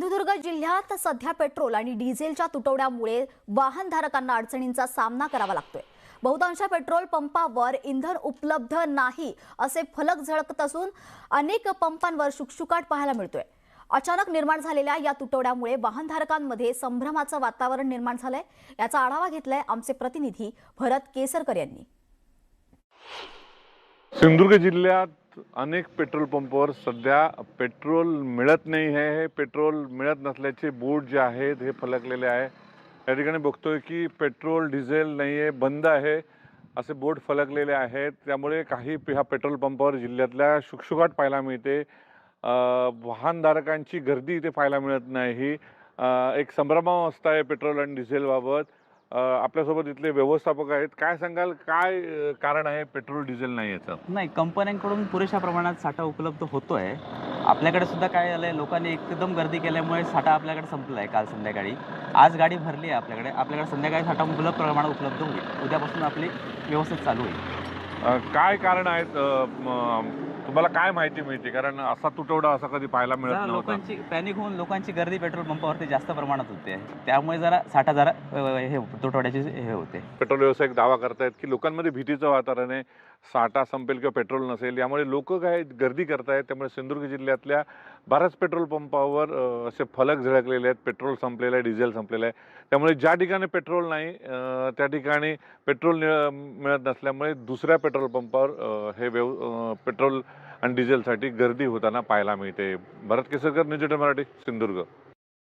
सिंधुदुर्ग जिल्ह्यात सध्या पेट्रोल आणि डिझेलच्या तुटवड्यामुळे वाहनधारकांना अडचणींचा सामना करावा लागतोय। बहुतांश पेट्रोल पंपावर इंधन उपलब्ध नाही असे फलक झळकत असून अनेक पंपांवर शुकशुकाट पाहायला मिळतोय। अचानक निर्माण झालेल्या या तुटवड्यामुळे वाहनधारकांमध्ये संभ्रमाचं वातावरण निर्माण झालंय। याचा आढावा घेतलाय आमचे प्रतिनिधी भरत केसरकर यांनी। सिंधुदुर्ग जिल्ह्यात अनेक पेट्रोल पंपावर सध्या पेट्रोल मिळत नाही आहे। हे पेट्रोल मिळत नसल्याचे बोर्ड जे आहेत हे फलकलेले आहे। या ठिकाणी बघतोय की पेट्रोल डिझेल नाही आहे, बंद आहे असे बोर्ड फलकलेले आहेत। त्यामुळे काही ह्या पेट्रोल पंपावर जिल्ह्यातल्या शुकशुकाट पाहायला मिळते। वाहनधारकांची गर्दी इथे पाहायला मिळत नाही। एक संभ्रमावस्था आहे पेट्रोल आणि डिझेल बाबत। आपल्यासोबत इथले व्यवस्थापक आहेत। काय सांगाल, काय कारण आहे पेट्रोल डिझेल नाही याचं? नाही, कंपन्यांकडून पुरेशा प्रमाणात साठा उपलब्ध होतोय। आपल्याकडे सुद्धा काय झालंय, लोकांनी एकदम गर्दी केल्यामुळे साठा आपल्याकडे संपलाय। काल संध्याकाळी आज गाडी भरली आहे आपल्याकडे संध्याकाळी साठा मुबलक प्रमाणात उपलब्ध होईल। उद्यापासून आपली व्यवस्थित चालू होईल। काय कारण आहेत? तुम्हाला काय माहिती मिळते? कारण असा तुटवडा असा कधी पाहायला मिळत नव्हता। लोकांची पॅनिक होऊन लोकांची गर्दी पेट्रोल पंपावरती जास्त प्रमाणात होते, त्यामुळे जरा साठा जरा हे तुटवड्याचे हे होते। पेट्रोल व्यावसायिक दावा करतायत की लोकांमध्ये भीतीचं वातावरण आहे, साठा संपेल किंवा पेट्रोल नसेल, यामुळे लोक काय गर्दी करतायत। त्यामुळे सिंधुदुर्ग जिल्ह्यातल्या बऱ्याच पेट्रोल पंपावर असे फलक झळकलेले आहेत, पेट्रोल संपलेलं आहे, डिझेल संपलेलं आहे। त्यामुळे ज्या ठिकाणी पेट्रोल नाही त्या ठिकाणी पेट्रोल मिळत नसल्यामुळे दुसऱ्या पेट्रोल पंपावर हे पेट्रोल आणि डिझेलसाठी गर्दी होताना पाहायला मिळते। भरत केसरकर, न्यूज 18 मराठी, सिंधुदुर्ग।